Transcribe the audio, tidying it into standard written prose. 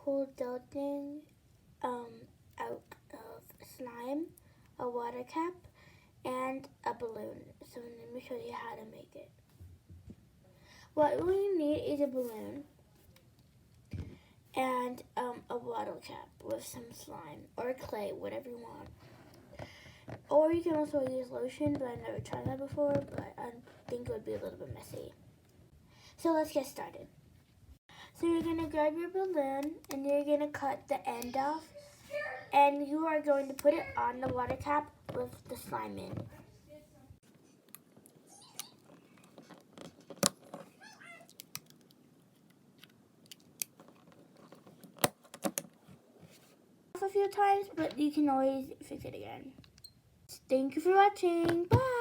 charcoal gelatin out of slime, a water cap, and a balloon. So let me show you how to make it. What we need is a balloon and a water cap with some slime or clay, whatever you want. Or you can also use lotion, but I've never tried that before, but I think it would be a little bit messy. So let's get started. So you're going to grab your balloon and you're going to cut the end off, and you are going to put it on the water cap with the slime in. A few times, but you can always fix it again. Thank you for watching. Bye!